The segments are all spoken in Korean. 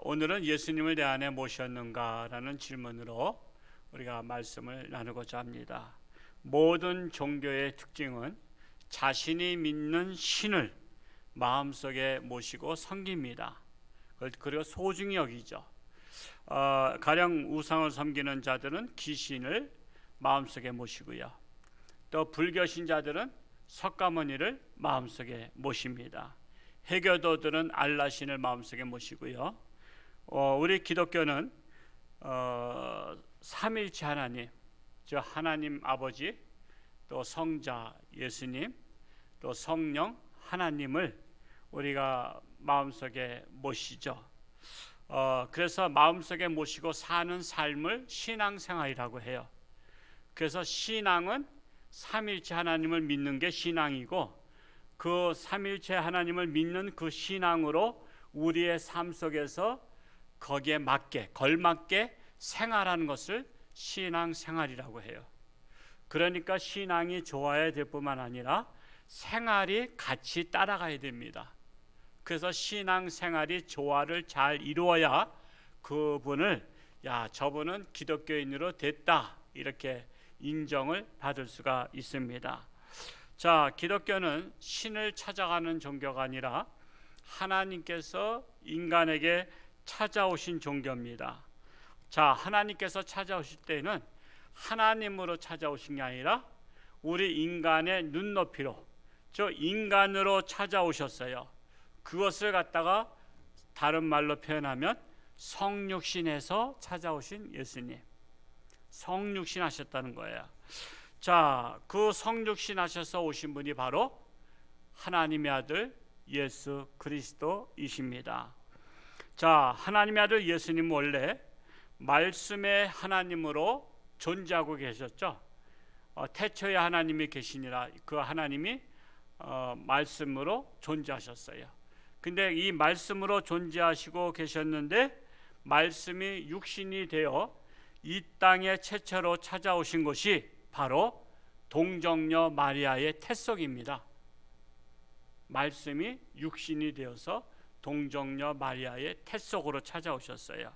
오늘은 예수님을 내 안에 모셨는가라는 질문으로 우리가 말씀을 나누고자 합니다. 모든 종교의 특징은 자신이 믿는 신을 마음속에 모시고 섬깁니다. 그리고 소중히 여기죠. 가령 우상을 섬기는 자들은 귀신을 마음속에 모시고요. 또 불교 신자들은 석가모니를 마음속에 모십니다. 해교도들은 알라신을 마음속에 모시고요. 우리 기독교는 삼일체 하나님, 저 하나님 아버지, 또 성자 예수님, 또 성령 하나님을 우리가 마음속에 모시죠. 그래서 마음속에 모시고 사는 삶을 신앙생활이라고 해요. 그래서 신앙은 삼일체 하나님을 믿는 게 신앙이고, 그 삼일체 하나님을 믿는 그 신앙으로 우리의 삶 속에서 거기에 맞게 걸맞게 생활하는 것을 신앙생활이라고 해요. 그러니까 신앙이 좋아야 될 뿐만 아니라 생활이 같이 따라가야 됩니다. 그래서 신앙생활이 조화를 잘 이루어야 그분을 저분은 기독교인으로 됐다 이렇게 인정을 받을 수가 있습니다. 자, 기독교는 신을 찾아가는 종교가 아니라 하나님께서 인간에게 찾아오신 종교입니다. 자, 하나님께서 찾아오실 때는 하나님으로 찾아오신 게 아니라 우리 인간의 눈높이로, 저 인간으로 찾아오셨어요. 그것을 갖다가 다른 말로 표현하면 성육신에서 찾아오신 예수님, 성육신 하셨다는 거예요. 자, 그 성육신 하셔서 오신 분이 바로 하나님의 아들 예수 그리스도이십니다. 자, 하나님의 아들 예수님 원래 말씀의 하나님으로 존재하고 계셨죠. 태초에 하나님이 계시니라, 그 하나님이 말씀으로 존재하셨어요. 근데 이 말씀으로 존재하시고 계셨는데 말씀이 육신이 되어 이 땅에 최초로 찾아오신 것이 바로 동정녀 마리아의 태속입니다. 말씀이 육신이 되어서 동정녀 마리아의 태속으로 찾아오셨어요.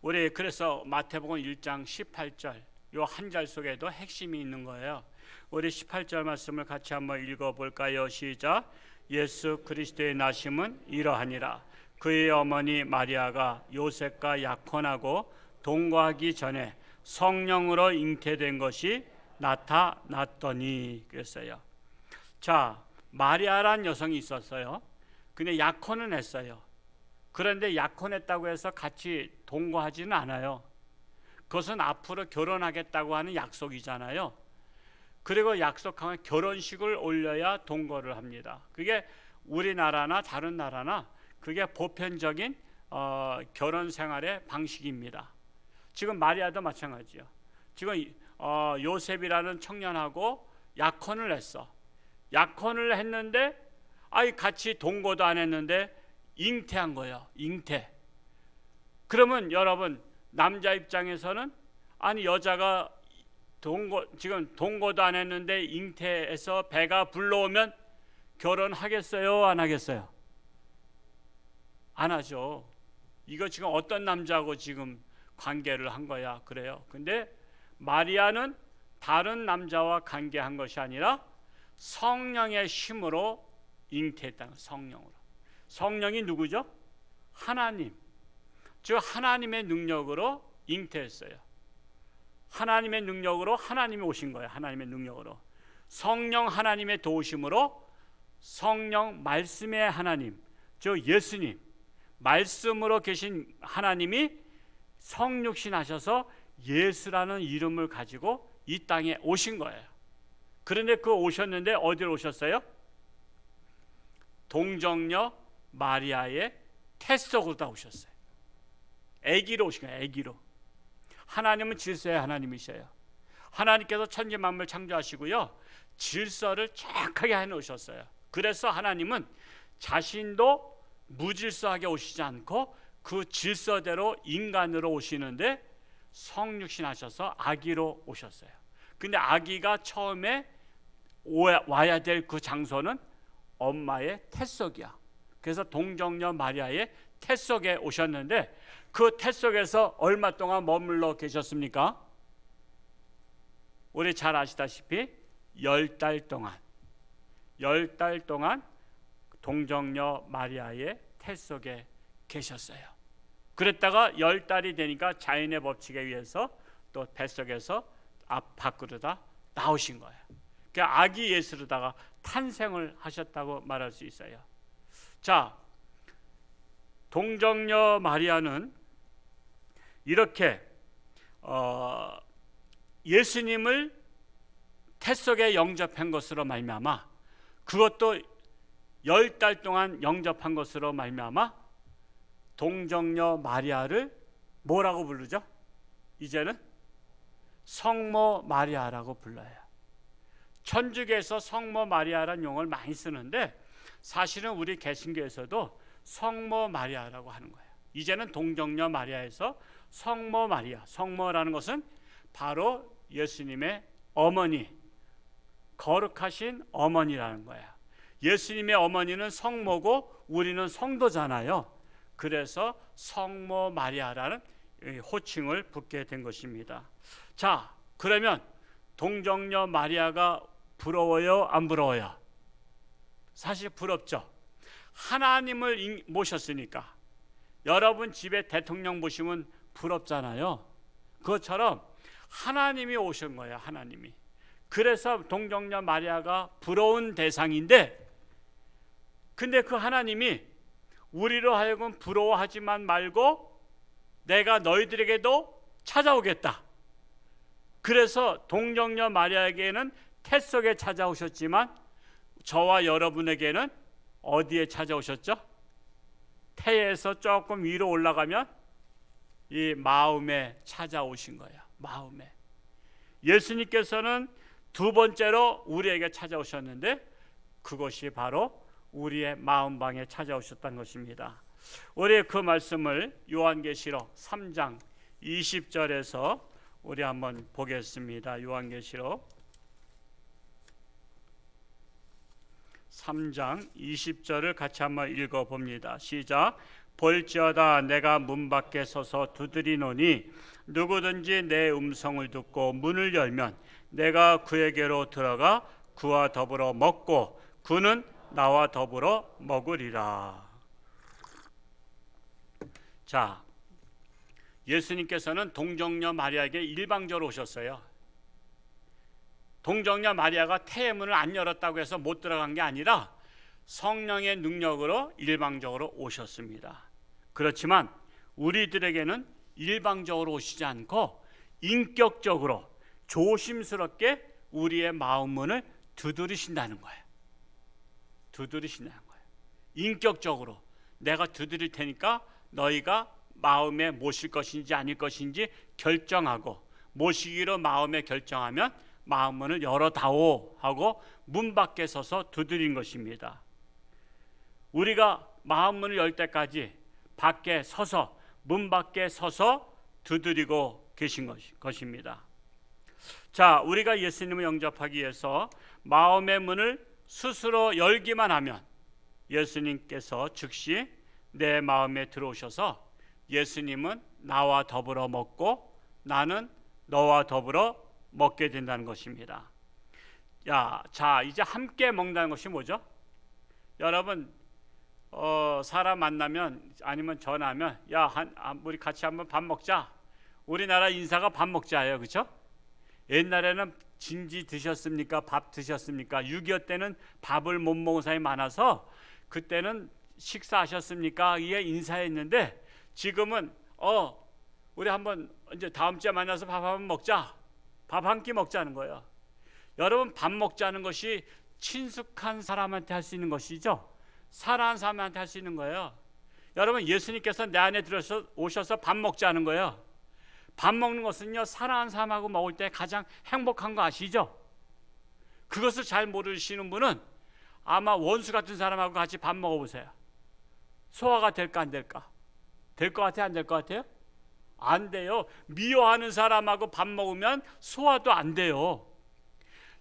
우리 그래서 마태복음 1장 18절 요 한 절 속에도 핵심이 있는 거예요. 우리 18절 말씀을 같이 한번 읽어볼까요? 시작. 예수 그리스도의 나심은 이러하니라. 그의 어머니 마리아가 요셉과 약혼하고 동거하기 전에 성령으로 잉태된 것이 나타났더니 그랬어요. 자, 마리아란 여성이 있었어요. 근데 약혼은 했어요. 그런데 약혼했다고 해서 같이 동거하지는 않아요. 그것은 앞으로 결혼하겠다고 하는 약속이잖아요. 그리고 약속하면 결혼식을 올려야 동거를 합니다. 그게 우리나라나 다른 나라나 그게 보편적인 결혼 생활의 방식입니다. 지금 마리아도 마찬가지요. 지금 요셉이라는 청년하고 약혼을 했어. 약혼을 했는데 같이 동거도 안 했는데 잉태한 거예요. 잉태. 그러면 여러분, 남자 입장에서는 여자가 지금 동거도 안 했는데 잉태해서 배가 불러오면 결혼하겠어요? 안 하겠어요? 안 하죠. 이거 지금 어떤 남자하고 지금 관계를 한 거야? 그래요. 근데 마리아는 다른 남자와 관계한 것이 아니라 성령의 힘으로 잉태했다는 거예요. 성령으로. 성령이 누구죠? 하나님. 즉 하나님의 능력으로 잉태했어요. 하나님의 능력으로 하나님이 오신 거예요. 하나님의 능력으로. 성령 하나님의 도우심으로 성령 말씀의 하나님, 즉 예수님, 말씀으로 계신 하나님이 성육신 하셔서 예수라는 이름을 가지고 이 땅에 오신 거예요. 그런데 오셨는데 어디로 오셨어요? 동정녀 마리아의 태속으로 다 오셨어요. 아기로 오신 거예요. 아기로. 하나님은 질서의 하나님이셔요. 하나님께서 천지 만물 창조하시고요, 질서를 정확하게 해놓으셨어요. 그래서 하나님은 자신도 무질서하게 오시지 않고 그 질서대로 인간으로 오시는데 성육신 하셔서 아기로 오셨어요. 근데 아기가 처음에 와야 될 그 장소는 엄마의 태속이야. 그래서 동정녀 마리아의 태 속에 오셨는데 그 태 속에서 얼마 동안 머물러 계셨습니까? 우리 잘 아시다시피 10달 동안 10달 동안 동정녀 마리아의 태 속에 계셨어요. 그랬다가 10달이 되니까 자연의 법칙에 의해서 또 뱃속에서 밖으로 다 나오신 거예요. 그러니까 아기 예수로다가 탄생을 하셨다고 말할 수 있어요. 자, 동정녀 마리아는 이렇게 예수님을 태 속에 영접한 것으로 말미암아, 그것도 10달 동안 영접한 것으로 말미암아 동정녀 마리아를 뭐라고 부르죠? 이제는 성모 마리아라고 불러요. 천주교에서 성모 마리아라는 용어를 많이 쓰는데 사실은 우리 개신교에서도 성모 마리아라고 하는 거예요. 이제는 동정녀 마리아에서 성모 마리아, 성모라는 것은 바로 예수님의 어머니, 거룩하신 어머니라는 거예요. 예수님의 어머니는 성모고 우리는 성도잖아요. 그래서 성모 마리아라는 호칭을 붙게 된 것입니다. 자, 그러면 동정녀 마리아가 부러워요, 안 부러워요? 사실 부럽죠. 하나님을 모셨으니까. 여러분 집에 대통령 모시면 부럽잖아요. 그것처럼 하나님이 오신 거예요, 하나님이. 그래서 동정녀 마리아가 부러운 대상인데, 근데 그 하나님이 우리로 하여금 부러워하지만 말고 내가 너희들에게도 찾아오겠다. 그래서 동정녀 마리아에게는 태 속에 찾아오셨지만 저와 여러분에게는 어디에 찾아오셨죠? 태에서 조금 위로 올라가면 이 마음에 찾아오신 거예요. 마음에. 예수님께서는 두 번째로 우리에게 찾아오셨는데 그것이 바로 우리의 마음방에 찾아오셨다는 것입니다. 우리 그 말씀을 요한계시록 3장 20절에서 우리 한번 보겠습니다. 요한계시록 3장 20절을 같이 한번 읽어봅니다. 시작. 볼지어다 내가 문 밖에 서서 두드리노니 누구든지 내 음성을 듣고 문을 열면 내가 그에게로 들어가 그와 더불어 먹고 그는 나와 더불어 먹으리라. 자, 예수님께서는 동정녀 마리아에게 일방적으로 오셨어요. 동정녀 마리아가 태의 문을 안 열었다고 해서 못 들어간 게 아니라 성령의 능력으로 일방적으로 오셨습니다. 그렇지만 우리들에게는 일방적으로 오시지 않고 인격적으로 조심스럽게 우리의 마음 문을 두드리신다는 거예요. 두드리신다는 거예요. 인격적으로 내가 두드릴 테니까 너희가 마음에 모실 것인지 아닐 것인지 결정하고, 모시기로 마음에 결정하면 마음 문을 열어다오 하고 문 밖에 서서 두드린 것입니다. 우리가 마음 문을 열 때까지 밖에 서서, 문 밖에 서서 두드리고 계신 것입니다. 자, 우리가 예수님을 영접하기 위해서 마음의 문을 스스로 열기만 하면 예수님께서 즉시 내 마음에 들어오셔서 예수님은 나와 더불어 먹고 나는 너와 더불어 먹게 된다는 것입니다. 자, 이제 함께 먹는다는 것이 뭐죠? 여러분, 사람 만나면 아니면 전화하면 우리 같이 한번 밥 먹자. 우리나라 인사가 밥 먹자예요, 그렇죠? 옛날에는 진지 드셨습니까? 밥 드셨습니까? 6.25 때는 밥을 못 먹은 사람이 많아서 그때는 식사하셨습니까? 이게 인사했는데 지금은 우리 한번 이제 다음 주에 만나서 밥 한번 먹자. 밥 한 끼 먹자는 거예요. 여러분, 밥 먹자는 것이 친숙한 사람한테 할 수 있는 것이죠. 사랑하는 사람한테 할 수 있는 거예요. 여러분, 예수님께서 내 안에 오셔서 밥 먹자는 거예요. 밥 먹는 것은요, 사랑하는 사람하고 먹을 때 가장 행복한 거 아시죠? 그것을 잘 모르시는 분은 아마 원수 같은 사람하고 같이 밥 먹어보세요. 소화가 될까 안 될까? 될 것 같아요, 안 될 것 같아요? 안 돼요. 미워하는 사람하고 밥 먹으면 소화도 안 돼요.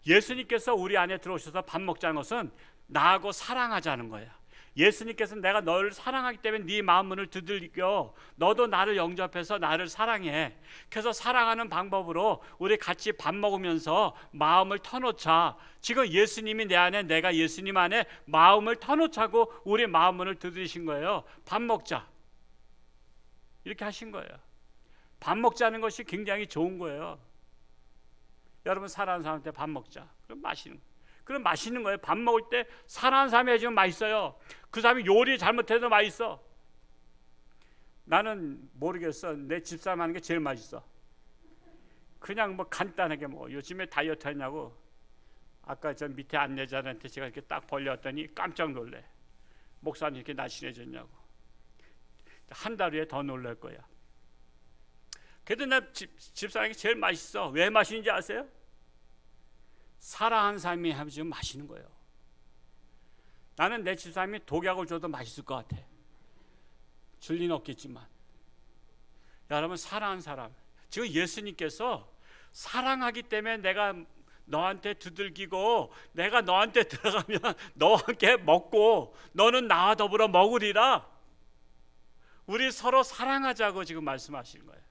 예수님께서 우리 안에 들어오셔서 밥 먹자는 것은 나하고 사랑하자는 거예요. 예수님께서 내가 너를 사랑하기 때문에 네 마음 문을 두들겨 너도 나를 영접해서 나를 사랑해. 그래서 사랑하는 방법으로 우리 같이 밥 먹으면서 마음을 터놓자. 지금 예수님이 내 안에 내가 예수님 안에 마음을 터놓자고 우리 마음 문을 두드리신 거예요. 밥 먹자 이렇게 하신 거예요. 밥 먹자는 것이 굉장히 좋은 거예요. 여러분 사랑하는 사람한테 밥 먹자. 그럼 맛있는 거예요. 밥 먹을 때 사랑하는 사람이 해주면 맛있어요. 그 사람이 요리 잘못해도 맛있어. 나는 모르겠어. 내 집사람 하는 게 제일 맛있어. 그냥 뭐 간단하게 먹어. 요즘에 다이어트 하냐고. 아까 저 밑에 안내자한테 제가 이렇게 딱 벌려왔더니 깜짝 놀래. 목사님 이렇게 날씬해졌냐고. 한 달 후에 더 놀랄 거야. 그래도 나 집사람이 제일 맛있어. 왜 맛있는지 아세요? 사랑하는 사람이 하면 지금 맛있는 거예요. 나는 내 집사람이 독약을 줘도 맛있을 것 같아. 줄 리는 없겠지만. 여러분 사랑하는 사람, 지금 예수님께서 사랑하기 때문에 내가 너한테 두들기고 내가 너한테 들어가면 너와 함께 먹고 너는 나와 더불어 먹으리라. 우리 서로 사랑하자고 지금 말씀하시는 거예요.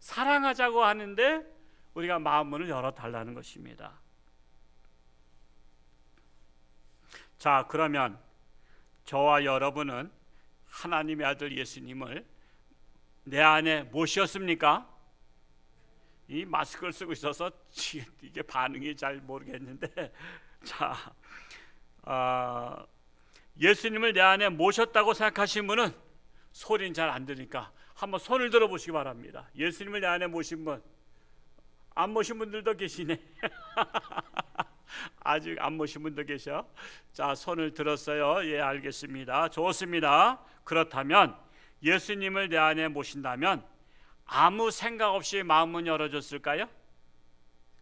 사랑하자고 하는데 우리가 마음 문을 열어달라는 것입니다. 자, 그러면 저와 여러분은 하나님의 아들 예수님을 내 안에 모셨습니까? 이 마스크를 쓰고 있어서 이게 반응이 잘 모르겠는데, 자, 예수님을 내 안에 모셨다고 생각하신 분은 소리는 잘 안 들으니까 한번 손을 들어보시기 바랍니다. 예수님을 내 안에 모신 분, 안 모신 분들도 계시네. 아직 안 모신 분도 계셔. 자, 손을 들었어요. 예, 알겠습니다. 좋습니다. 그렇다면 예수님을 내 안에 모신다면 아무 생각 없이 마음은 열어줬을까요?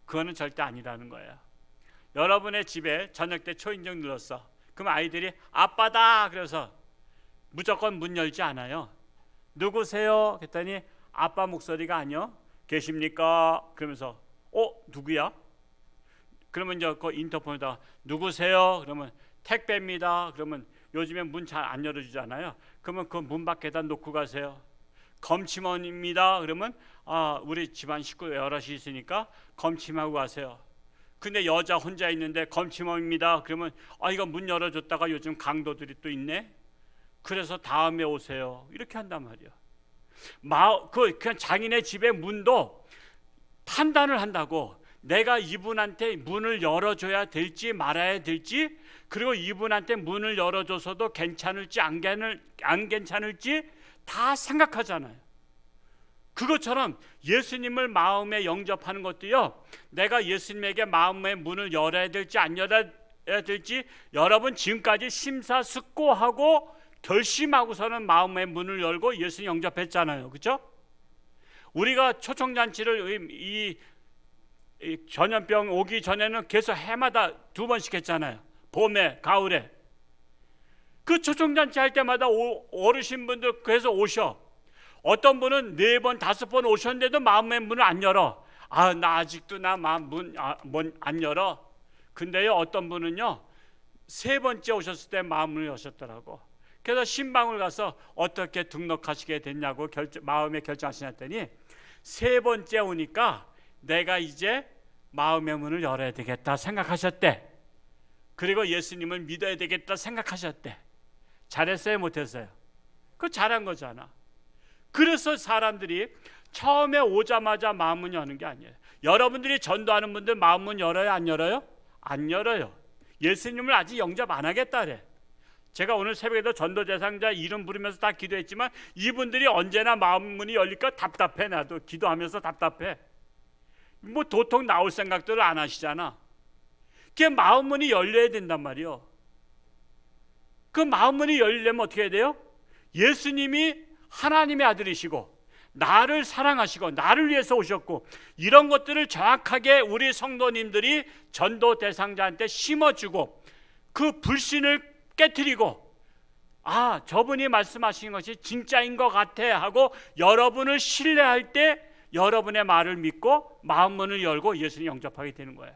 그거는 절대 아니라는 거예요. 여러분의 집에 저녁 때 초인종 눌렀어. 그럼 아이들이 아빠다 그래서 무조건 문 열지 않아요. 누구세요? 그랬더니 아빠 목소리가 아니요. 계십니까? 그러면서 누구야? 그러면 이제 그 인터폰에다가 누구세요? 그러면 택배입니다. 그러면 요즘에 문 잘 안 열어주잖아요. 그러면 그 문 밖에다 놓고 가세요. 검침원입니다. 그러면 우리 집안 식구 여럿이 있으니까 검침하고 가세요. 근데 여자 혼자 있는데 검침원입니다. 그러면 이거 문 열어줬다가 요즘 강도들이 또 있네. 그래서 다음에 오세요. 이렇게 한단 말이야. 그냥 자기네 집의 문도 판단을 한다고. 내가 이분한테 문을 열어줘야 될지 말아야 될지, 그리고 이분한테 문을 열어줘서도 괜찮을지 안 괜찮을지 다 생각하잖아요. 그것처럼 예수님을 마음에 영접하는 것도요, 내가 예수님에게 마음의 문을 열어야 될지 안 열어야 될지 여러분 지금까지 심사숙고하고 결심하고서는 마음의 문을 열고 예수님 영접했잖아요. 그렇죠? 우리가 초청잔치를 이 전염병 오기 전에는 계속 해마다 2번씩 했잖아요. 봄에, 가을에. 그 초청잔치 할 때마다 어르신분들 계속 오셔. 어떤 분은 4번, 5번 오셨는데도 마음의 문을 안 열어. 나 아직도 나 마음 문 안 열어. 근데요, 어떤 분은요 3번째 오셨을 때 마음을 여셨더라고. 그래서 신방을 가서 어떻게 등록하시게 됐냐고 마음에 결정하시냐더니 3번째 오니까 내가 이제 마음의 문을 열어야 되겠다 생각하셨대. 그리고 예수님을 믿어야 되겠다 생각하셨대. 잘했어요, 못했어요? 그거 잘한 거잖아. 그래서 사람들이 처음에 오자마자 마음문 여는 게 아니에요. 여러분들이 전도하는 분들 마음문 열어요, 안 열어요? 안 열어요. 예수님을 아직 영접 안 하겠다래. 제가 오늘 새벽에도 전도 대상자 이름 부르면서 다 기도했지만 이분들이 언제나 마음문이 열릴까 답답해. 나도 기도하면서 답답해. 뭐 도통 나올 생각들을 안 하시잖아. 그 마음문이 열려야 된단 말이요. 그 마음문이 열리려면 어떻게 해야 돼요? 예수님이 하나님의 아들이시고 나를 사랑하시고 나를 위해서 오셨고 이런 것들을 정확하게 우리 성도님들이 전도 대상자한테 심어주고 그 불신을 깨트리고 저분이 말씀하신 것이 진짜인 것 같아 하고 여러분을 신뢰할 때 여러분의 말을 믿고 마음문을 열고 예수님 영접하게 되는 거예요.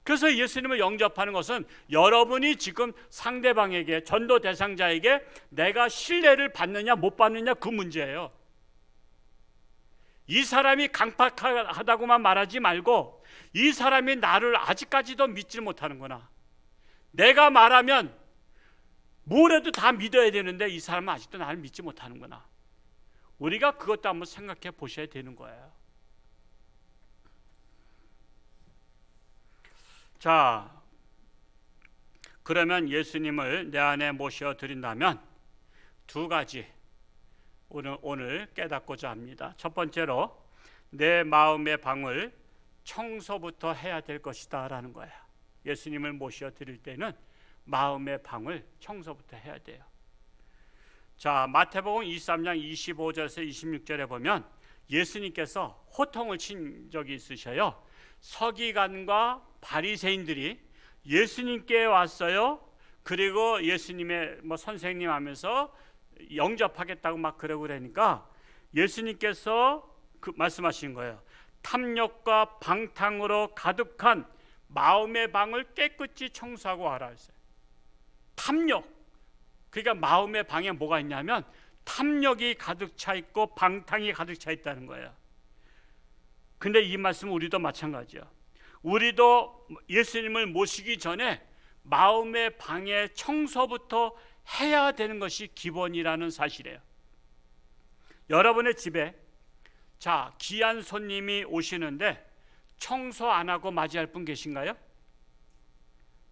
그래서 예수님을 영접하는 것은 여러분이 지금 상대방에게, 전도 대상자에게 내가 신뢰를 받느냐 못 받느냐 그 문제예요. 이 사람이 강팍하다고만 말하지 말고 이 사람이 나를 아직까지도 믿지 못하는구나. 내가 말하면 뭐래도 다 믿어야 되는데 이 사람은 아직도 나를 믿지 못하는구나. 우리가 그것도 한번 생각해 보셔야 되는 거예요. 자, 그러면 예수님을 내 안에 모셔드린다면 두 가지 오늘 깨닫고자 합니다. 첫 번째로 내 마음의 방을 청소부터 해야 될 것이다 라는 거예요. 예수님을 모셔드릴 때는 마음의 방을 청소부터 해야 돼요. 자, 마태복음 23장 25절에서 26절에 보면 예수님께서 호통을 친 적이 있으셔요. 서기관과 바리새인들이 예수님께 왔어요. 그리고 예수님의 선생님 하면서 영접하겠다고 막 그러니까 예수님께서 말씀하신 거예요. 탐욕과 방탕으로 가득한 마음의 방을 깨끗이 청소하고 와라 했어요. 탐욕. 그러니까 마음의 방에 뭐가 있냐면 탐욕이 가득 차 있고 방탕이 가득 차 있다는 거예요. 근데 이 말씀은 우리도 마찬가지예요. 우리도 예수님을 모시기 전에 마음의 방의 청소부터 해야 되는 것이 기본이라는 사실이에요. 여러분의 집에 귀한 손님이 오시는데 청소 안 하고 맞이할 분 계신가요?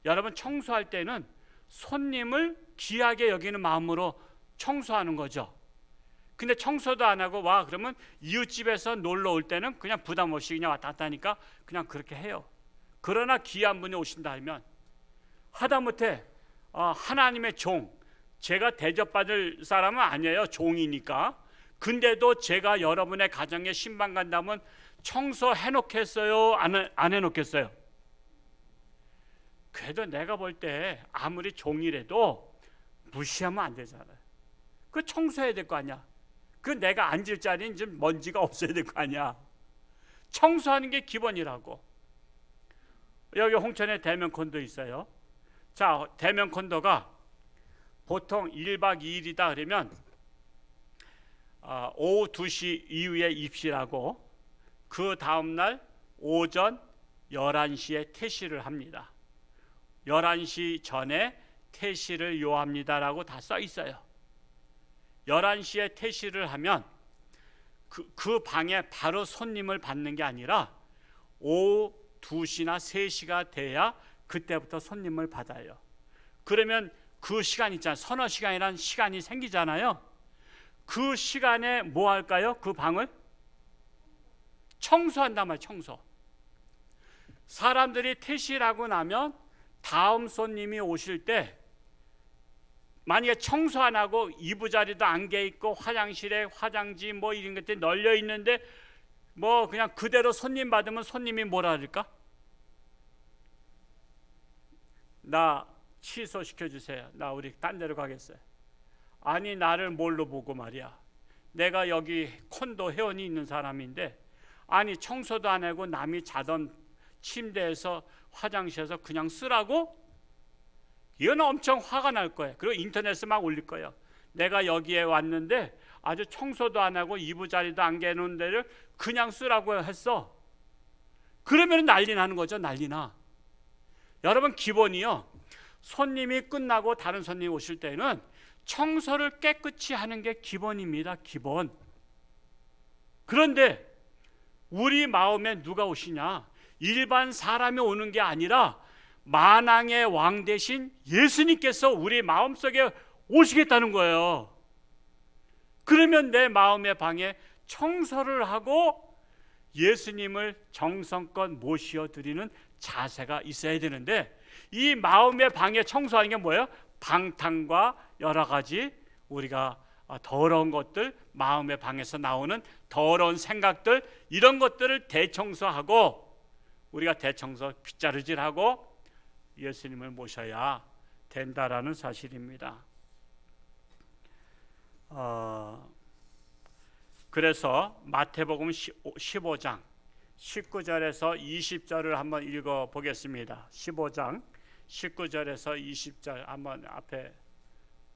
여러분, 청소할 때는 손님을 귀하게 여기는 마음으로 청소하는 거죠. 근데 청소도 안 하고 와 그러면 이웃집에서 놀러 올 때는 그냥 부담 없이 그냥 왔다 갔다 하니까 그냥 그렇게 해요. 그러나 귀한 분이 오신다 하면 하다못해 하나님의 종, 제가 대접받을 사람은 아니에요. 종이니까. 근데도 제가 여러분의 가정에 신방 간다면 청소해 놓겠어요? 안 해놓겠어요? 그래도 내가 볼 때 아무리 종이라도 무시하면 안 되잖아요. 그 청소해야 될 거 아니야. 그 내가 앉을 자리는 좀 먼지가 없어야 될 거 아니야. 청소하는 게 기본이라고. 여기 홍천에 대면 콘도 있어요. 자, 대면 콘도가 보통 1박 2일이다 그러면 오후 2시 이후에 입실하고 그 다음날 오전 11시에 퇴실을 합니다. 11시 전에 퇴실을 요합니다라고 다 써 있어요. 11시에 퇴실을 하면 그 방에 바로 손님을 받는 게 아니라 오후 2시나 3시가 돼야 그때부터 손님을 받아요. 그러면 그 시간 있잖아요. 서너 시간이라는 시간이 생기잖아요. 그 시간에 뭐 할까요? 그 방을 청소한단 말이에요. 청소. 사람들이 퇴실하고 나면 다음 손님이 오실 때 만약에 청소 안 하고 이부자리도 안개 있고 화장실에 화장지 이런 것들이 널려 있는데 그냥 그대로 손님 받으면 손님이 뭐라 그럴까? 나 취소시켜 주세요. 나 우리 딴 데로 가겠어요. 아니, 나를 뭘로 보고 말이야. 내가 여기 콘도 회원이 있는 사람인데 아니 청소도 안 하고 남이 자던 침대에서 화장실에서 그냥 쓰라고? 이건 엄청 화가 날 거예요. 그리고 인터넷에 막 올릴 거예요. 내가 여기에 왔는데 아주 청소도 안 하고 이부자리도 안 개놓은 데를 그냥 쓰라고 했어. 그러면 난리 나는 거죠. 난리나. 여러분, 기본이요. 손님이 끝나고 다른 손님이 오실 때는 청소를 깨끗이 하는 게 기본입니다. 기본. 그런데 우리 마음에 누가 오시냐? 일반 사람이 오는 게 아니라 만왕의 왕 대신 예수님께서 우리 마음속에 오시겠다는 거예요. 그러면 내 마음의 방에 청소를 하고 예수님을 정성껏 모셔드리는 자세가 있어야 되는데 이 마음의 방에 청소하는 게 뭐예요? 방탕과 여러 가지 우리가 더러운 것들, 마음의 방에서 나오는 더러운 생각들, 이런 것들을 대청소하고 우리가 대청소 빗자루질하고 예수님을 모셔야 된다라는 사실입니다. 그래서 마태복음 15장 19절에서 20절을 한번 읽어 보겠습니다. 15장 19절에서 20절 한번 앞에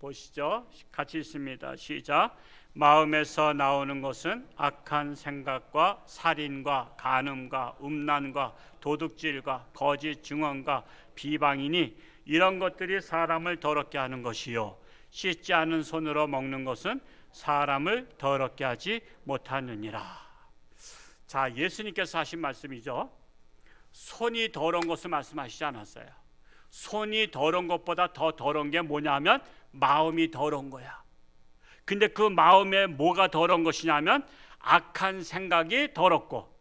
보시죠. 같이 읽습니다. 시작. 마음에서 나오는 것은 악한 생각과 살인과 간음과 음란과 도둑질과 거짓 증언과 비방이니 이런 것들이 사람을 더럽게 하는 것이요 씻지 않은 손으로 먹는 것은 사람을 더럽게 하지 못하느니라. 자, 예수님께서 하신 말씀이죠. 손이 더러운 것을 말씀하시지 않았어요. 손이 더러운 것보다 더 더러운 게 뭐냐면 마음이 더러운 거야. 근데 그 마음에 뭐가 더러운 것이냐면 악한 생각이 더럽고,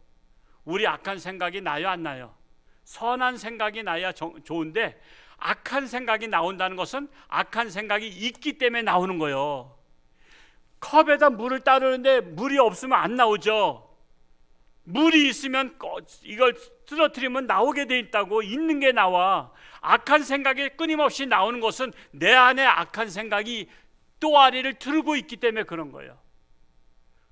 우리 악한 생각이 나요 안 나요? 선한 생각이 나야 좋은데 악한 생각이 나온다는 것은 악한 생각이 있기 때문에 나오는 거예요. 컵에다 물을 따르는데 물이 없으면 안 나오죠. 물이 있으면 이걸 쓰러뜨리면 나오게 돼 있다고, 있는 게 나와. 악한 생각이 끊임없이 나오는 것은 내 안에 악한 생각이 또아리를 틀고 있기 때문에 그런 거예요.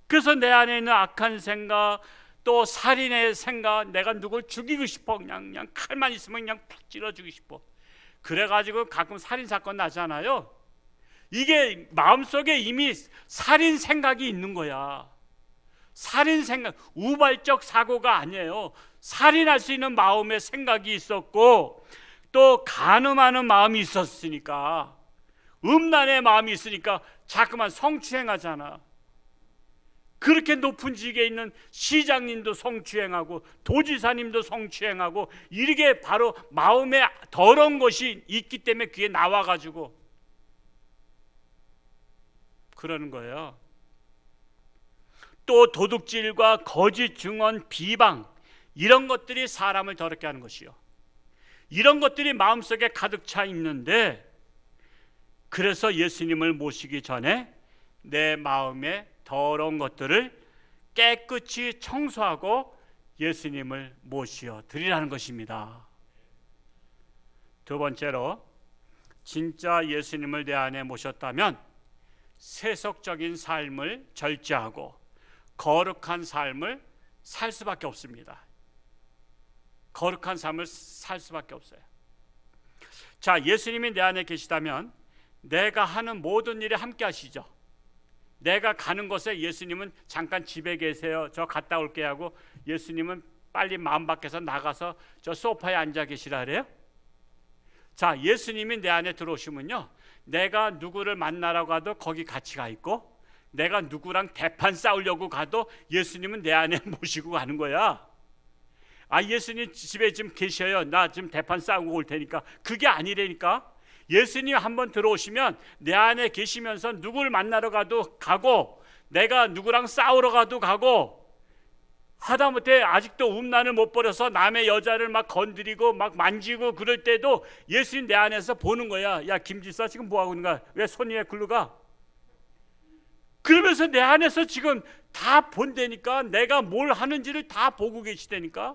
그래서 내 안에 있는 악한 생각, 또 살인의 생각, 내가 누굴 죽이고 싶어, 그냥 칼만 있으면 그냥 푹 찔러주고 싶어. 그래가지고 가끔 살인 사건 나잖아요. 이게 마음속에 이미 살인 생각이 있는 거야. 살인 생각, 우발적 사고가 아니에요. 살인할 수 있는 마음의 생각이 있었고, 또 간음하는 마음이 있었으니까, 음란의 마음이 있으니까 자꾸만 성추행하잖아. 그렇게 높은 직에 있는 시장님도 성추행하고 도지사님도 성추행하고, 이게 바로 마음에 더러운 것이 있기 때문에 그게 나와가지고 그러는 거예요. 또 도둑질과 거짓 증언, 비방, 이런 것들이 사람을 더럽게 하는 것이요, 이런 것들이 마음속에 가득 차 있는데, 그래서 예수님을 모시기 전에 내 마음에 더러운 것들을 깨끗이 청소하고 예수님을 모시어 드리라는 것입니다. 두 번째로, 진짜 예수님을 내 안에 모셨다면 세속적인 삶을 절제하고 거룩한 삶을 살 수밖에 없습니다. 거룩한 삶을 살 수밖에 없어요. 자, 예수님이 내 안에 계시다면 내가 하는 모든 일에 함께 하시죠. 내가 가는 곳에 예수님은 잠깐 집에 계세요, 저 갔다 올게 하고, 예수님은 빨리 마음 밖에서 나가서 저 소파에 앉아 계시라 그래요? 자, 예수님이 내 안에 들어오시면요, 내가 누구를 만나러 가도 거기 같이 가 있고, 내가 누구랑 대판 싸우려고 가도 예수님은 내 안에 모시고 가는 거야. 아, 예수님 집에 좀 계셔요, 나 지금 대판 싸우고 올 테니까. 그게 아니라니까. 예수님 한번 들어오시면 내 안에 계시면서 누구를 만나러 가도 가고, 내가 누구랑 싸우러 가도 가고, 하다못해 아직도 음란을 못 버려서 남의 여자를 막 건드리고 막 만지고 그럴 때도 예수님 내 안에서 보는 거야. 야, 김지사 지금 뭐하고 있는가? 왜 손이 왜 글로 가? 그러면서 내 안에서 지금 다 본다니까. 내가 뭘 하는지를 다 보고 계시다니까.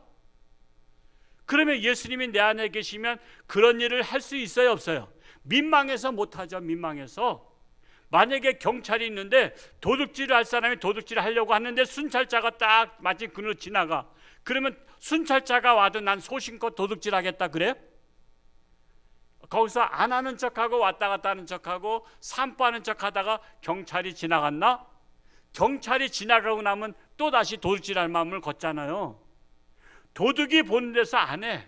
그러면 예수님이 내 안에 계시면 그런 일을 할 수 있어요, 없어요? 민망해서 못하죠. 민망해서. 만약에 경찰이 있는데 도둑질을 할 사람이 도둑질을 하려고 하는데 순찰자가 딱 마침 그늘로 지나가. 그러면 순찰자가 와도 난 소신껏 도둑질 하겠다 그래요? 거기서 안 하는 척하고 왔다 갔다 하는 척하고 산보하는 척하다가 경찰이 지나갔나? 경찰이 지나가고 나면 또다시 도둑질할 마음을 걷잖아요. 도둑이 보는 데서 안 해.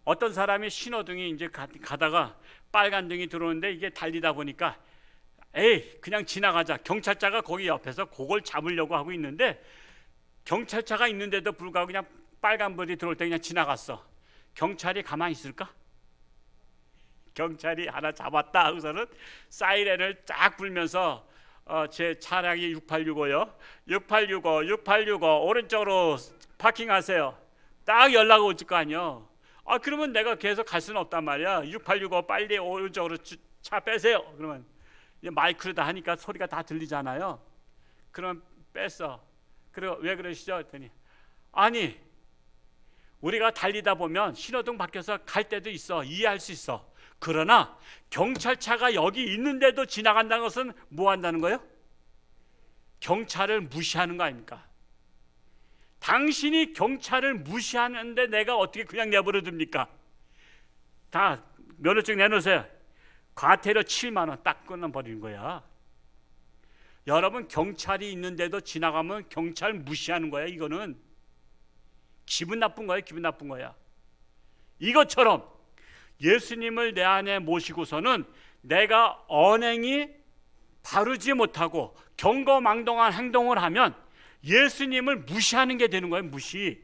어떤 사람이 신호등이 이제 가다가 빨간 등이 들어오는데 이게 달리다 보니까 에이 그냥 지나가자. 경찰차가 거기 옆에서 그걸 잡으려고 하고 있는데, 경찰차가 있는데도 불구하고 그냥 빨간불이 들어올 때 그냥 지나갔어. 경찰이 가만히 있을까? 경찰이 하나 잡았다 하고서는 사이렌을 쫙 불면서 제 차량이 6865요. 6865 오른쪽으로 파킹하세요. 딱 연락 오질 거 아니요. 아, 그러면 내가 계속 갈 수는 없단 말이야. 6865 빨리 오른쪽으로 차 빼세요. 그러면 마이크로 다 하니까 소리가 다 들리잖아요. 그럼 뺐어. 그리고 왜 그러시죠? 했더니 아니, 우리가 달리다 보면 신호등 바뀌어서 갈 때도 있어. 이해할 수 있어. 그러나 경찰차가 여기 있는데도 지나간다는 것은 뭐 한다는 거예요? 경찰을 무시하는 거 아닙니까? 당신이 경찰을 무시하는데 내가 어떻게 그냥 내버려 둡니까? 다 면허증 내놓으세요. 과태료 7만 원 딱 끊어버리는 거야. 여러분, 경찰이 있는데도 지나가면 경찰 무시하는 거야. 이거는 기분 나쁜 거야. 기분 나쁜 거야. 이것처럼 예수님을 내 안에 모시고서는 내가 언행이 바르지 못하고 경거망동한 행동을 하면 예수님을 무시하는 게 되는 거예요. 무시.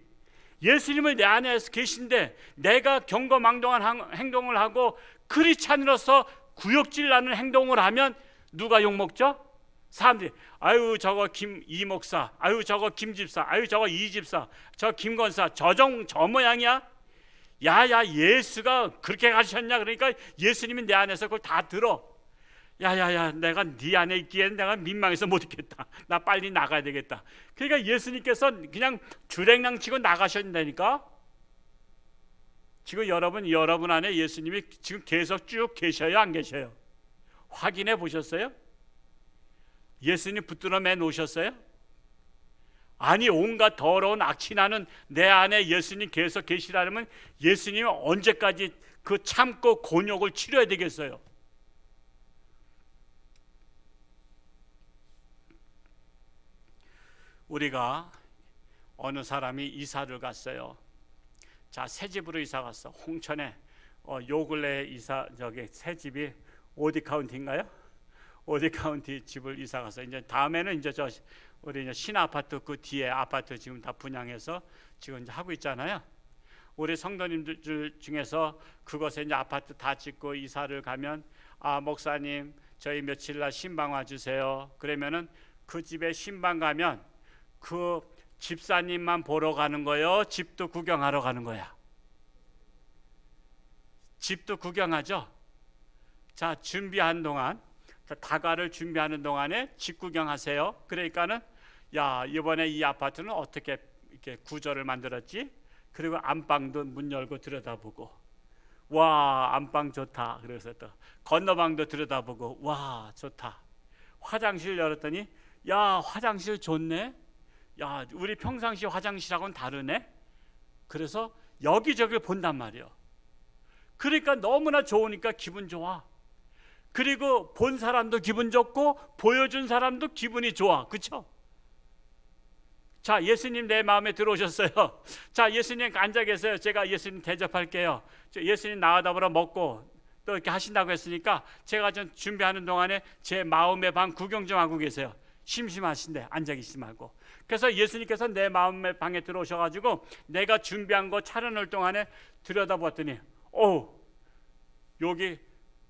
예수님을 내 안에서 계신데 내가 경거망동한 행동을 하고 크리스찬으로서 구역질 나는 행동을 하면 누가 욕먹죠? 사람들이 아유 저거 이 목사, 아유 저거 김 집사, 아유 저거 이 집사, 저 김건사, 저 모양이야? 야야, 예수가 그렇게 가르쳤냐? 그러니까 예수님이 내 안에서 그걸 다 들어. 야야야, 내가 네 안에 있기엔 내가 민망해서 못 있겠다. 나 빨리 나가야 되겠다. 그러니까 예수님께서 그냥 주랭랑 치고 나가셨다니까. 지금 여러분 안에 예수님이 지금 계속 쭉 계셔요, 안 계셔요? 확인해 보셨어요? 예수님 붙들어 매 놓으셨어요? 아니, 온갖 더러운 악취나는 내 안에 예수님 계속 계시라면 예수님이 언제까지 그 참고 곤욕을 치러야 되겠어요? 우리가 어느 사람이 이사를 갔어요. 자, 새 집으로 이사 갔어. 홍천에 요 근래 새 집이 오디 카운티인가요? 오디 카운티 집을 이사 갔어. 이제 다음에는 이제 우리 이제 신 아파트 그 뒤에 아파트 지금 다 분양해서 지금 이제 하고 있잖아요. 우리 성도님들 중에서 그곳에 이제 아파트 다 짓고 이사를 가면 목사님 저희 며칠 날 신방 와주세요. 그러면은 그 집에 신방 가면 그 집사님만 보러 가는 거예요? 집도 구경하러 가는 거야? 집도 구경하죠. 자, 준비한 동안, 다가를 준비하는 동안에 집 구경하세요. 그러니까는 야, 이번에 이 아파트는 어떻게 이렇게 구조를 만들었지? 그리고 안방도 문 열고 들여다보고, 와, 안방 좋다. 그래서 또 건너방도 들여다보고, 와, 좋다. 화장실 열었더니 야, 화장실 좋네. 야, 우리 평상시 화장실하고는 다르네. 그래서 여기저기 본단 말이에요. 그러니까 너무나 좋으니까 기분 좋아. 그리고 본 사람도 기분 좋고 보여준 사람도 기분이 좋아. 그렇죠? 자, 예수님 내 마음에 들어오셨어요. 자, 예수님 앉아 계세요. 제가 예수님 대접할게요. 예수님 나와다 보라 먹고 또 이렇게 하신다고 했으니까 제가 좀 준비하는 동안에 제 마음의 방 구경 좀 하고 계세요. 심심하신데 앉아 계시지 말고. 그래서 예수님께서 내 마음의 방에 들어오셔가지고 내가 준비한 거 차려놓을 동안에 들여다봤더니 여기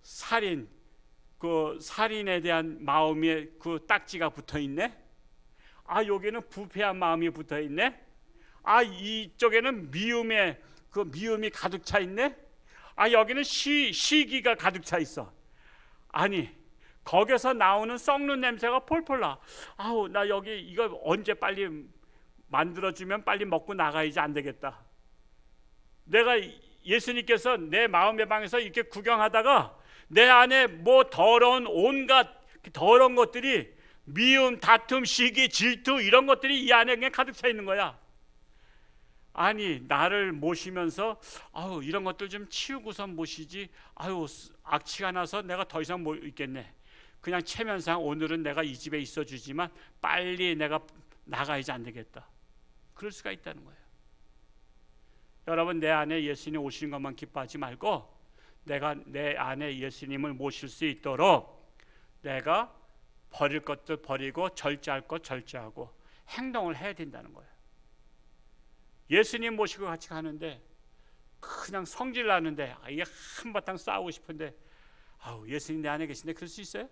살인, 그 살인에 대한 마음이 그 딱지가 붙어있네. 여기는 부패한 마음이 붙어있네. 이쪽에는 미움이 가득 차 있네. 여기는 시기가 가득 차 있어. 아니, 거기서 나오는 썩는 냄새가 폴폴 나. 나 여기 이거 언제 빨리 만들어주면 빨리 먹고 나가야지 안 되겠다. 내가 예수님께서 내 마음의 방에서 이렇게 구경하다가 내 안에 뭐 더러운 온갖 더러운 것들이 미움, 다툼, 시기, 질투 이런 것들이 이 안에 그냥 가득 차 있는 거야. 아니, 나를 모시면서 이런 것들 좀 치우고선 모시지. 악취가 나서 내가 더 이상 못 있겠네. 그냥 체면상 오늘은 내가 이 집에 있어 주지만 빨리 내가 나가야지 안 되겠다. 그럴 수가 있다는 거예요. 여러분, 내 안에 예수님 오시는 것만 기뻐하지 말고 내가 내 안에 예수님을 모실 수 있도록 내가 버릴 것도 버리고 절제할 것 절제하고 행동을 해야 된다는 거예요. 예수님 모시고 같이 가는데 그냥 성질 나는데 이게 한바탕 싸우고 싶은데 예수님 내 안에 계신데 그럴 수 있어요?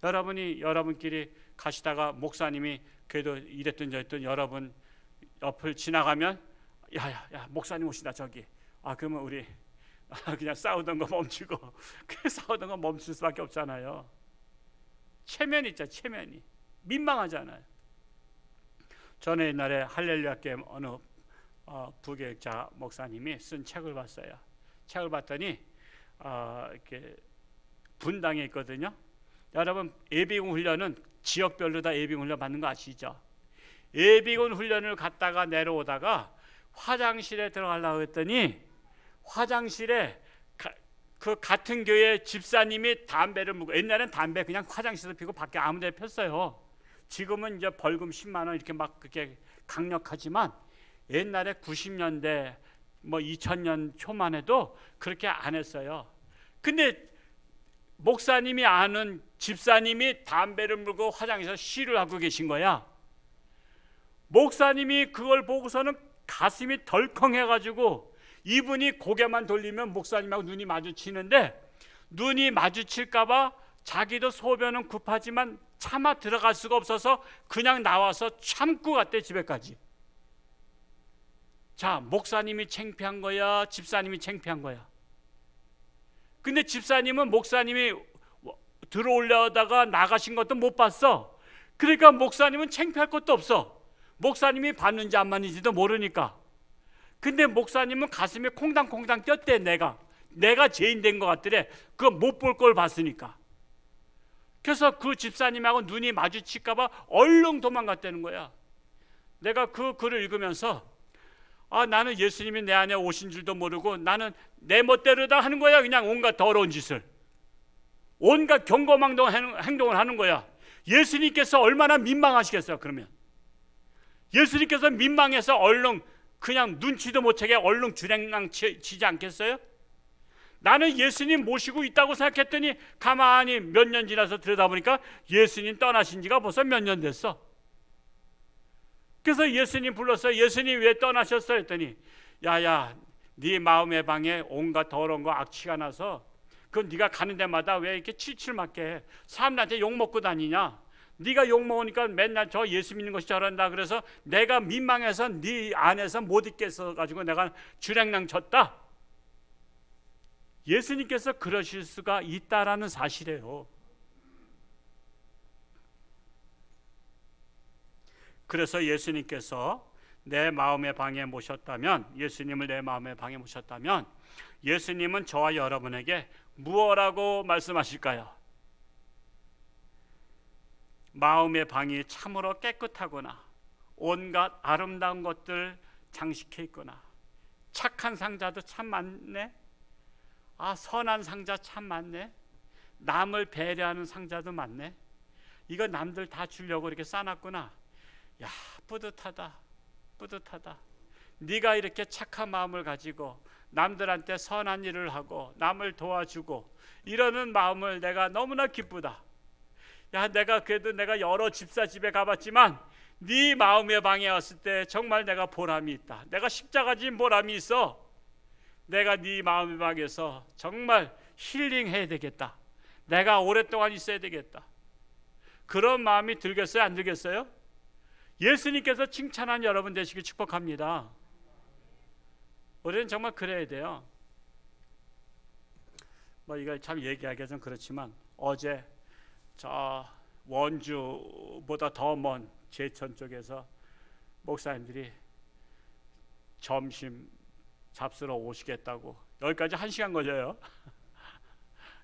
여러분끼리 가시다가 목사님이 그래도 이랬던 저랬던 여러분 옆을 지나가면 야 목사님 오시다 저기. 그러면 우리 그냥 싸우던 거 멈추고 그 싸우던 거 멈출 수밖에 없잖아요. 체면이 있죠. 체면이 민망하잖아요. 저는 옛날에 할렐루야 게임 어느 부교육자 목사님이 쓴 책을 봤어요. 책을 봤더니 이렇게 분당에 있거든요. 여러분, 예비군 훈련은 지역별로 다 예비군 훈련 받는 거 아시죠? 예비군 훈련을 갔다가 내려오다가 화장실에 들어가려고 했더니 화장실에 그 같은 교회 집사님이 담배를 물고, 옛날엔 담배 그냥 화장실에서 피고 밖에 아무 데 폈어요. 지금은 이제 벌금 10만 원 이렇게 막 그렇게 강력하지만 옛날에 90년대 뭐 2000년 초만 해도 그렇게 안 했어요. 근데 목사님이 아는 집사님이 담배를 물고 화장실에서 시를 하고 계신 거야. 목사님이 그걸 보고서는 가슴이 덜컹해가지고 이분이 고개만 돌리면 목사님하고 눈이 마주치는데, 눈이 마주칠까봐 자기도 소변은 급하지만 차마 들어갈 수가 없어서 그냥 나와서 참고 갔대, 집에까지. 자, 목사님이 창피한 거야, 집사님이 창피한 거야? 근데 집사님은 목사님이 들어오려다가 나가신 것도 못 봤어. 그러니까 목사님은 창피할 것도 없어. 목사님이 봤는지 안 봤는지도 모르니까. 근데 목사님은 가슴에 콩당콩당 뛰었대. 내가 죄인 된 것 같더래. 그거 못 볼 걸 봤으니까. 그래서 그 집사님하고 눈이 마주칠까 봐 얼른 도망갔다는 거야. 내가 그 글을 읽으면서 나는 예수님이 내 안에 오신 줄도 모르고 나는 내 멋대로 다 하는 거야. 그냥 온갖 더러운 짓을, 온갖 경거망동한 행동을 하는 거야. 예수님께서 얼마나 민망하시겠어요. 그러면 예수님께서 민망해서 얼른 그냥 눈치도 못 채게 얼른 주랭랑 치지 않겠어요? 나는 예수님 모시고 있다고 생각했더니 가만히 몇 년 지나서 들여다보니까 예수님 떠나신 지가 벌써 몇 년 됐어. 그래서 예수님 불렀어요. 예수님 왜 떠나셨어? 했더니 야야, 네 마음의 방에 온갖 더러운 거 악취가 나서 그건 네가 가는 데마다 왜 이렇게 칠칠 맞게 해? 사람들한테 욕먹고 다니냐? 네가 욕먹으니까 맨날 저 예수 믿는 것이 저런다. 그래서 내가 민망해서 네 안에서 못 있겠어 가지고 내가 주랭랑 쳤다. 예수님께서 그러실 수가 있다라는 사실이에요. 그래서 예수님께서 내 마음의 방에 모셨다면, 예수님을 내 마음의 방에 모셨다면 예수님은 저와 여러분에게 무엇라고 말씀하실까요? 마음의 방이 참으로 깨끗하거나 온갖 아름다운 것들 장식해 있거나 착한 상자도 참 많네. 선한 상자 참 많네. 남을 배려하는 상자도 많네. 이거 남들 다 주려고 이렇게 싸놨구나. 야, 뿌듯하다. 뿌듯하다. 네가 이렇게 착한 마음을 가지고 남들한테 선한 일을 하고 남을 도와주고 이러는 마음을 내가 너무나 기쁘다. 야, 내가 여러 집사 집에 가봤지만 네 마음의 방에 왔을 때 정말 내가 보람이 있다. 내가 십자가 진 보람이 있어. 내가 네 마음의 방에서 정말 힐링해야 되겠다. 내가 오랫동안 있어야 되겠다. 그런 마음이 들겠어요? 안 들겠어요? 예수님께서 칭찬한 여러분 되시길 축복합니다. 우리는 정말 그래야 돼요. 이거 참 얘기하기가 좀 그렇지만 어제 저 원주보다 더 먼 제천 쪽에서 목사님들이 점심 잡수러 오시겠다고, 여기까지 1시간 걸려요.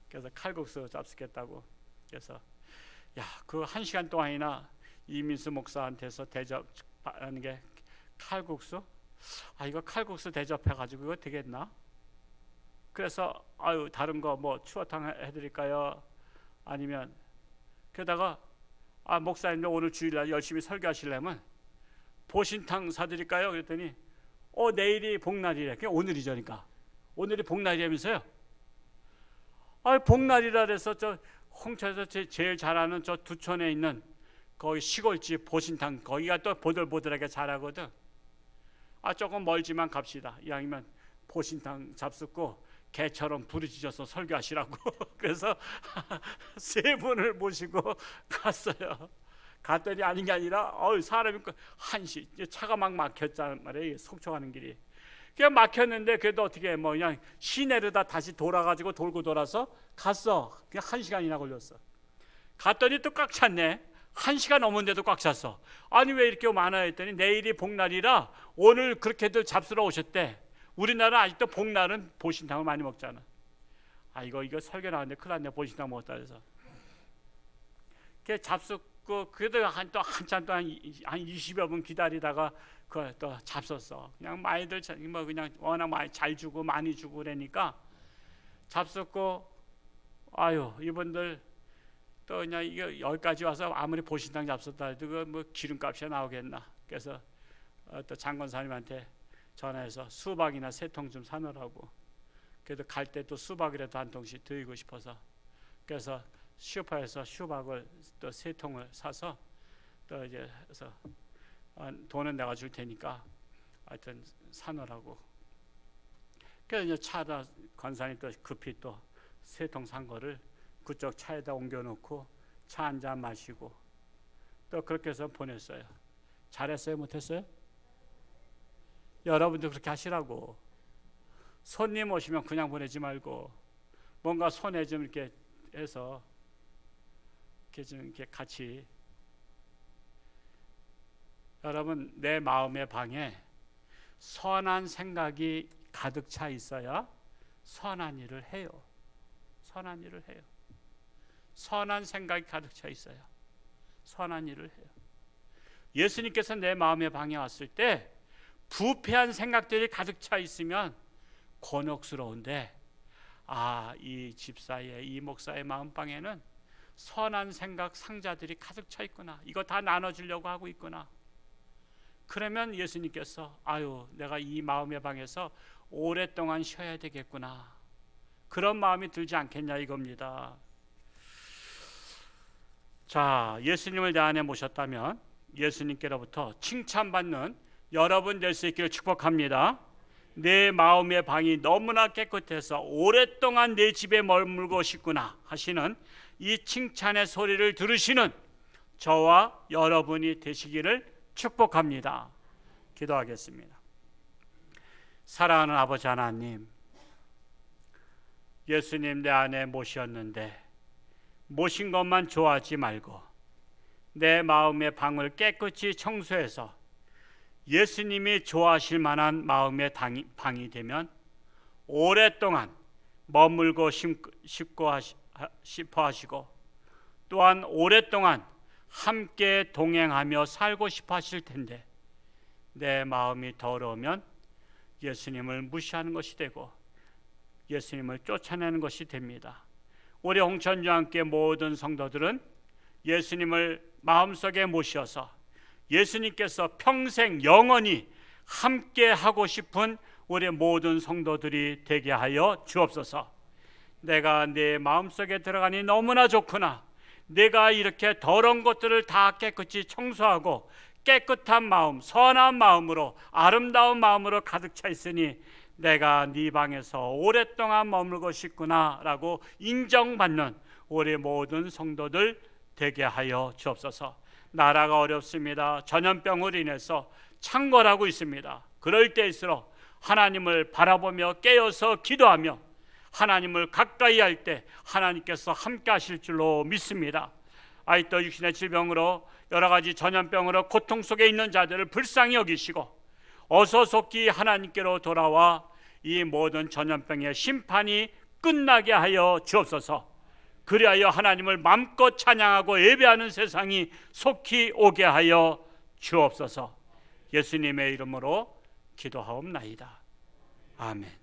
그래서 칼국수 잡수겠다고. 그래서 그 1시간 동안이나 이민수 목사한테서 대접하는 게 칼국수? 이거 칼국수 대접해가지고 이거 되겠나? 그래서 다른 거 뭐 추어탕 해드릴까요? 아니면 그러다가 목사님들 오늘 주일날 열심히 설교하시려면 보신탕 사드릴까요? 그랬더니 내일이 복날이래. 그냥 오늘이저니까 오늘이 복날이라면서요. 복날이라 그래서 저 홍천에서 제일 잘하는 저 두촌에 있는 거기 시골집 보신탕, 거기가 또 보들보들하게 잘하거든. 조금 멀지만 갑시다. 이왕이면 보신탕 잡숫고 개처럼 부르짖어서 설교하시라고. 그래서 3분을 모시고 갔어요. 갔더니 아닌 게 아니라 사람이 한시 차가 막 막혔단 말이에요. 속초 가는 길이. 그냥 막혔는데 그래도 어떻게 그냥 시내로다 다시 돌아가지고 돌고 돌아서 갔어. 그냥 1시간이나 걸렸어. 갔더니 또 꽉 찼네. 1시간 넘었는데도 꽉 찼어. 아니 왜 이렇게 많아요? 했더니 내일이 복날이라 오늘 그렇게들 잡수러 오셨대. 우리나라 아직도 복날은 보신탕을 많이 먹잖아. 이거 설교 나왔는데 큰일 났네. 보신탕 먹었다 그래서. 잡숫고 그 그래도 한참 동안 한 20여 분 기다리다가 그걸 또 잡섰어. 그냥 많이들 뭐 그냥 워낙 많이 잘 주고 많이 주고 그러니까 잡섰고, 아유 이분들 또 그냥 이게 여기까지 와서 아무리 보신당 잡섰다 해도 그뭐 기름값이 나오겠나. 그래서 또 장권사님한테 전화해서 수박이나 3통 좀 사놓으라고. 그래도 갈 때 또 수박이라도 한 통씩 드리고 싶어서, 그래서 슈퍼에서 수박을 또 3통을 사서 또 이제 해서 돈은 내가 줄 테니까 하여튼 사놓으라고. 그래서 이제 차다 권사님 또 급히 또 3통 산 거를 그쪽 차에다 옮겨놓고 차 한 잔 마시고 또 그렇게 해서 보냈어요. 잘했어요? 못했어요? 여러분도 그렇게 하시라고. 손님 오시면 그냥 보내지 말고 뭔가 손에 좀 이렇게 해서 이렇게 좀 이렇게 같이. 여러분, 내 마음의 방에 선한 생각이 가득 차 있어야 선한 일을 해요. 선한 일을 해요. 선한 생각이 가득 차 있어야 선한 일을 해요. 예수님께서 내 마음의 방에 왔을 때 부패한 생각들이 가득 차 있으면 곤혹스러운데, 이 집사의, 이 목사의 마음방에는 선한 생각 상자들이 가득 차 있구나. 이거 다 나눠주려고 하고 있구나. 그러면 예수님께서 내가 이 마음의 방에서 오랫동안 쉬어야 되겠구나. 그런 마음이 들지 않겠냐 이겁니다. 자, 예수님을 내 안에 모셨다면 예수님께로부터 칭찬받는 여러분 될 수 있기를 축복합니다. 내 마음의 방이 너무나 깨끗해서 오랫동안 내 집에 머물고 싶구나 하시는 이 칭찬의 소리를 들으시는 저와 여러분이 되시기를 축복합니다. 기도하겠습니다. 사랑하는 아버지 하나님, 예수님 내 안에 모셨는데 모신 것만 좋아하지 말고 내 마음의 방을 깨끗이 청소해서 예수님이 좋아하실 만한 마음의 방이 되면 오랫동안 머물고 싶어 하시고, 또한 오랫동안 함께 동행하며 살고 싶어 하실 텐데, 내 마음이 더러우면 예수님을 무시하는 것이 되고 예수님을 쫓아내는 것이 됩니다. 우리 홍천주와 함께 모든 성도들은 예수님을 마음속에 모셔서 예수님께서 평생 영원히 함께 하고 싶은 우리 모든 성도들이 되게 하여 주옵소서. 내가 내 마음속에 들어가니 너무나 좋구나. 내가 이렇게 더러운 것들을 다 깨끗이 청소하고 깨끗한 마음, 선한 마음으로, 아름다운 마음으로 가득 차 있으니 내가 네 방에서 오랫동안 머물고 싶구나 라고 인정받는 우리 모든 성도들 되게 하여 주옵소서. 나라가 어렵습니다. 전염병으로 인해서 창궐하고 있습니다. 그럴 때일수록 하나님을 바라보며 깨어서 기도하며 하나님을 가까이 할 때 하나님께서 함께 하실 줄로 믿습니다. 아직도 육신의 질병으로 여러 가지 전염병으로 고통 속에 있는 자들을 불쌍히 여기시고 어서 속히 하나님께로 돌아와 이 모든 전염병의 심판이 끝나게 하여 주옵소서. 그리하여 하나님을 마음껏 찬양하고 예배하는 세상이 속히 오게 하여 주옵소서. 예수님의 이름으로 기도하옵나이다. 아멘.